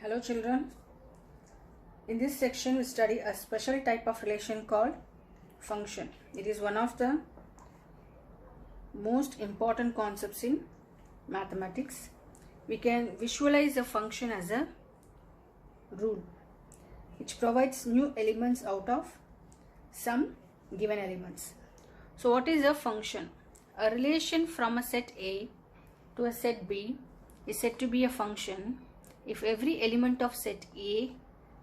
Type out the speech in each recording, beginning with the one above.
Hello children. In this section we study a special type of relation called function. It is one of the most important concepts in mathematics. We can visualize a function as a rule which provides new elements out of some given elements. So what is a function? A relation from a set A to a set B is said to be a function if every element of set A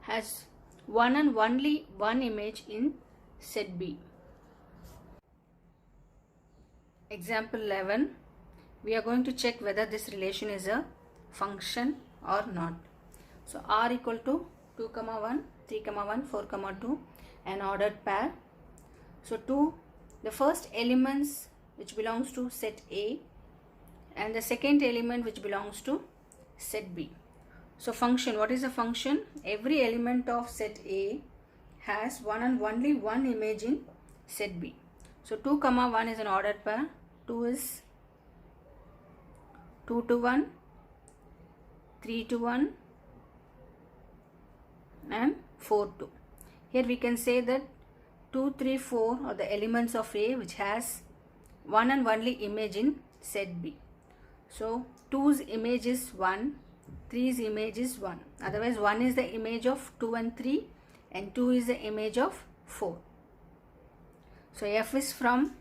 has one and only one image in set B. Example 11, we are going to check whether this relation is a function or not. So R equal to 2, 1, 3, 1, 4, 2, an ordered pair. So the first elements which belongs to set A and the second element which belongs to set B. So function, what is a function? Every element of set A has one and only one image in set B. So 2, 1 is an ordered pair. 2 is 2 to 1, 3 to 1 and 4 to. Here we can say that 2, 3, 4 are the elements of A which has one and only image in set B. So 2's image is 1, 3's image is 1. Otherwise 1 is the image of 2 and 3 and 2 is the image of 4. So F is from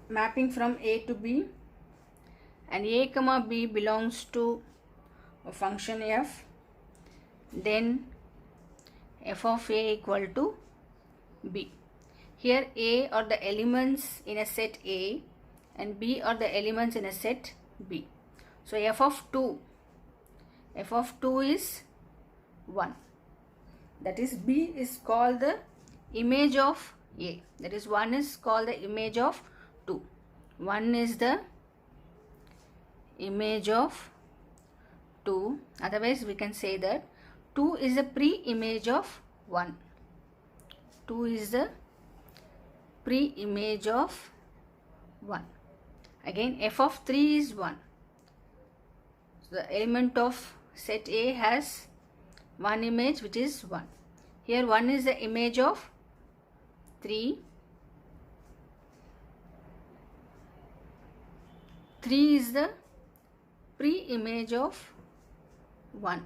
mapping from A to B and A comma B belongs to a function F. Then F of A equal to B. Here A are the elements in a set A and B are the elements in a set B. So F of 2 is 1. That is B is called the image of A. That is 1 is called the image of 2. 1 is the image of 2. Otherwise we can say that 2 is the pre-image of 1. 2 is the pre-image of 1. Again F of 3 is 1. So the element of set A has one image which is 1. Here 1 is the image of 3. 3 is the pre-image of 1.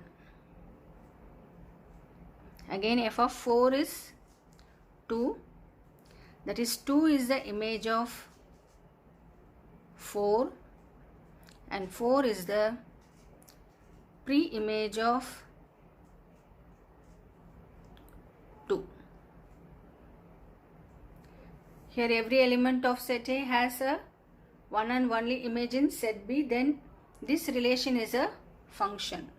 Again F of 4 is 2. That is 2 is the image of 4 and 4 is the pre-image of 2. Here every element of set A has a one and only image in set B, then this relation is a function.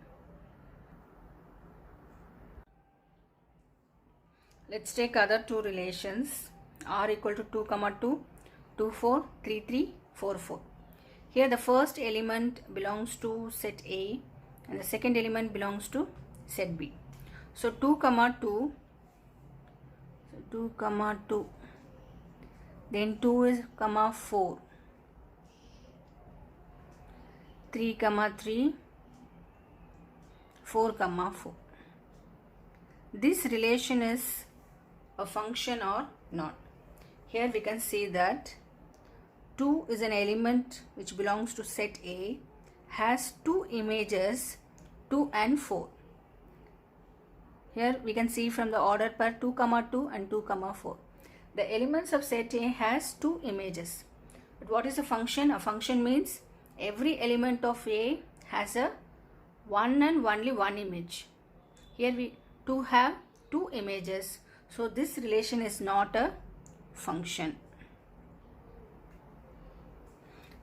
Let's take other two relations. R equal to 2, 2, 2, 4, 3, 3, 4, 4. Here the first element belongs to set A and the second element belongs to set B. So 2, 2, then 2 is 4, 3, 3, 4, 4. This relation is a function or not. Here we can see that 2 is an element which belongs to set A, has two images 2 and 4. Here we can see from the order pair 2, 2 and 2, 4. The elements of set A has two images. But what is a function? A function means every element of A has a one and only one image. Here we have two images. So this relation is not a function.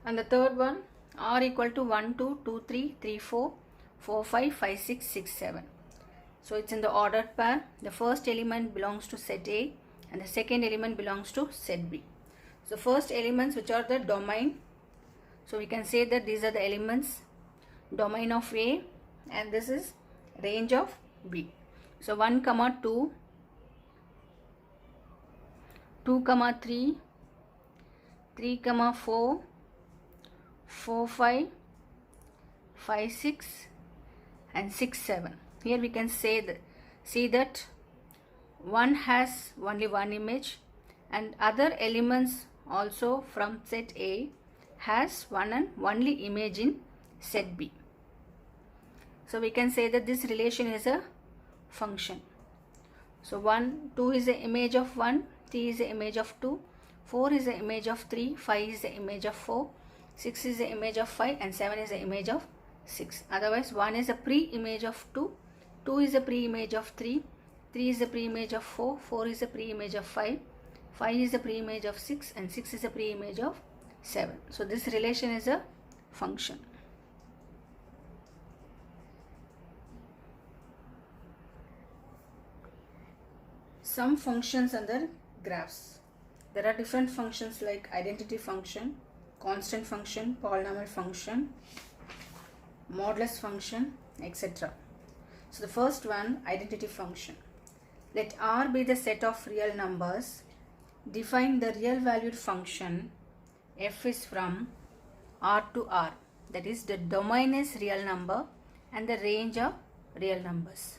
And the third one, R equal to 1, 2, 2, 3, 3, 4, 4, 5, 5, 6, 6, 7. So it's in the ordered pair. The first element belongs to set A and the second element belongs to set B. So first elements which are the domain. So we can say that these are the elements, domain of A and this is range of B. So 1, 2, 2, 3, 3, 4, 4, 5, 5, 6, and 6, 7. Here we can see that 1 has only one image, and other elements also from set A has one and only image in set B. So we can say that this relation is a function. So 2 is the image of 1, 3 is the image of 2, 4 is the image of 3, 5 is the image of 4, 6 is the image of 5, and 7 is the image of 6. Otherwise 1 is a pre-image of 2, 2 is a pre-image of 3, 3 is the pre-image of 4, 4 is the pre-image of 5, 5 is the pre-image of 6, and 6 is the pre-image of 7. So this relation is a function. Some functions under graphs. There are different functions like identity function, constant function, polynomial function, modulus function, etc. So the first one, identity function. Let R be the set of real numbers. Define the real valued function f is from R to R. That is, the domain is real number and the range of real numbers.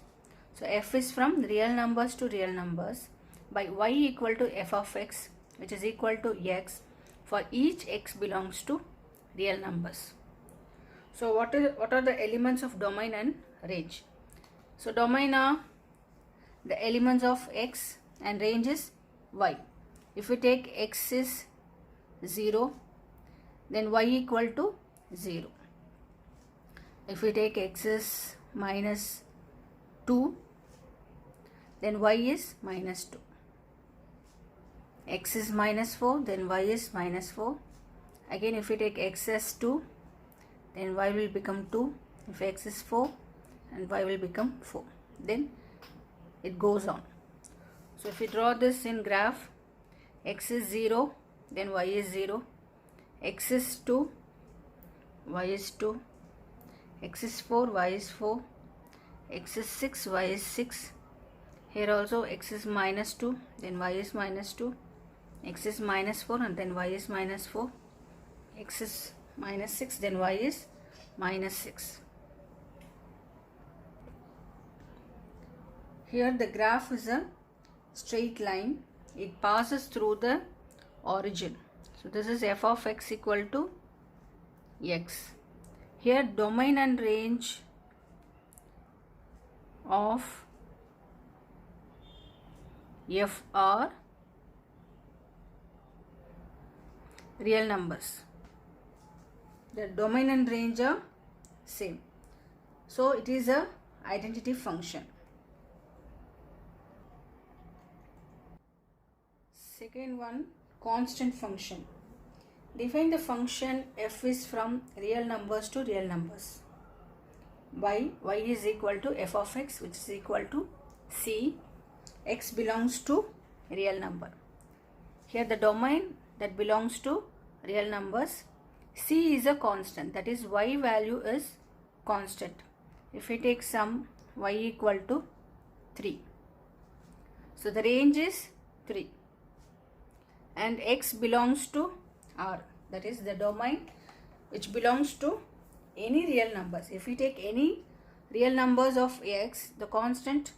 So f is from real numbers to real numbers by y equal to f of x, which is equal to x for each x belongs to real numbers. So what are the elements of domain and range? So domain are the elements of x and range is y. If we take x is 0, then y equal to 0. If we take x is minus 2, then y is minus 2. X is minus 4, then y is minus 4. Again, if we take x as 2, then y will become 2. If x is 4, and y will become 4. Then it goes on. So if we draw this in graph, x is 0, then y is 0. X is 2, y is 2. X is 4, y is 4. X is 6, y is 6. Here also x is minus 2, then y is minus 2. X is minus 4, and then y is minus 4. X is minus 6, then y is minus 6. Here the graph is a straight line. It passes through the origin. So this is f of x equal to x. Here domain and range of f are real numbers. The domain and range are same. So it is a identity function. Second one, constant function. Define the function f is from real numbers to real numbers by y is equal to f of x, which is equal to c. X belongs to real number. Here the domain that belongs to real numbers, c is a constant, that is y value is constant. If we take sum, y equal to 3. So the range is 3. And x belongs to R, that is the domain which belongs to any real numbers. If we take any real numbers of x, the constant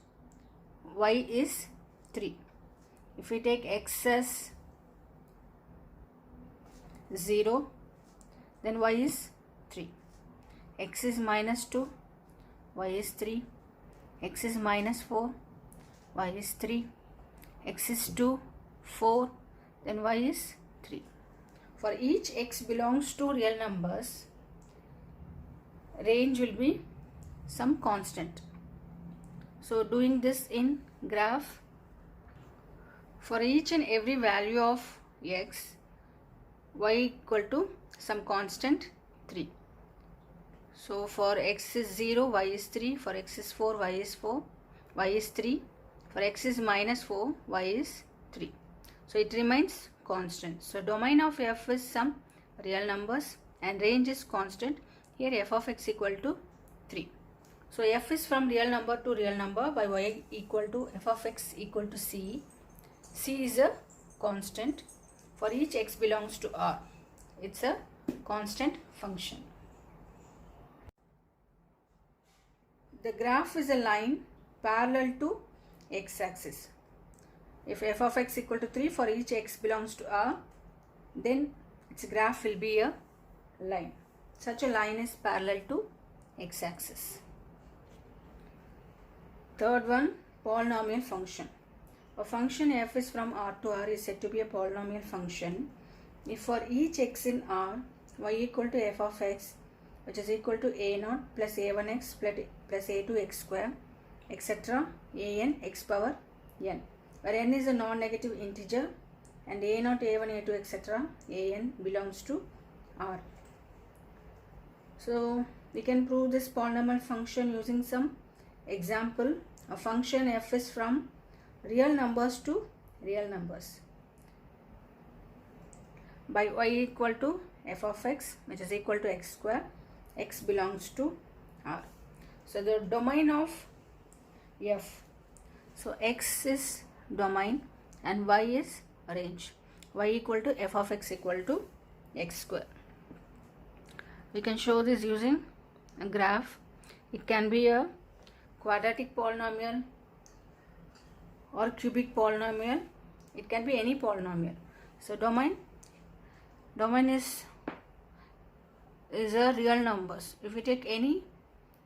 y is 3. If we take x as 0, then y is 3. X is minus 2, y is 3. X is minus 4, y is 3. X is 2, 4, then y is 3. For each x belongs to real numbers, range will be some constant. So doing this in graph, for each and every value of x, y equal to some constant 3. So for x is 0, y is 3. For x is 4, y is 4, y is 3. For x is minus 4, y is 3. So it remains constant. So domain of f is some real numbers and range is constant. Here f of x equal to 3. So f is from real number to real number by y equal to f of x equal to c. C is a constant. For each x belongs to R, it's a constant function. the graph is a line parallel to x-axis. If f of x equal to 3 for each x belongs to R, then its graph will be a line. Such a line is parallel to x-axis. Third one, polynomial function. A function f is from R to R is said to be a polynomial function if for each x in R, y equal to f of x, which is equal to a0 plus a1x plus a2x square, etc. an x power n, where n is a non-negative integer and a0, a1, a2, etc. an belongs to R. So we can prove this polynomial function using some example. A function f is from real numbers to real numbers by y equal to f of x, which is equal to x square, x belongs to R. So the domain of f, so x is domain and y is range, y equal to f of x equal to x square. We can show this using a graph. It can be a quadratic polynomial or cubic polynomial. It can be any polynomial. So domain is a real numbers. If we take any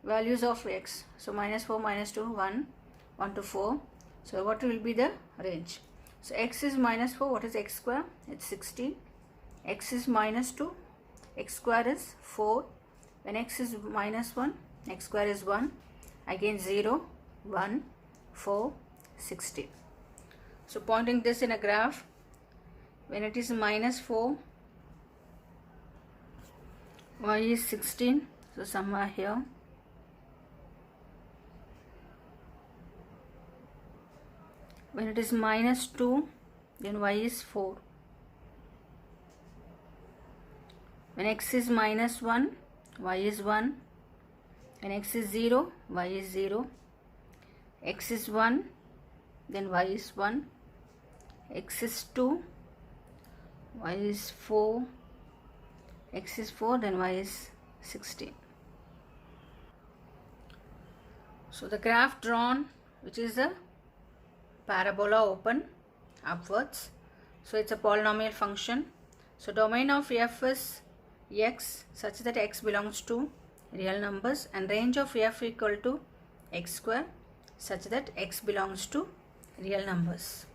values of x, so -4, -2, 1, 1 to 4, so what will be the range? So x is -4, what is x square? It's 16. X is -2, x square is 4. When x is -1, x square is 1. Again 0, 1, 4, 16. So pointing this in a graph, when it is -4, y is 16, so somewhere here. When it is -2, then y is 4. When x is -1, y is 1. When x is 0, y is 0. X is 1, then y is 1. X is 2, y is 4. X is 4, then y is 16. So the graph drawn, which is a parabola open upwards, so it's a polynomial function. So domain of f is x such that x belongs to real numbers, and range of f equal to x square such that x belongs to real numbers.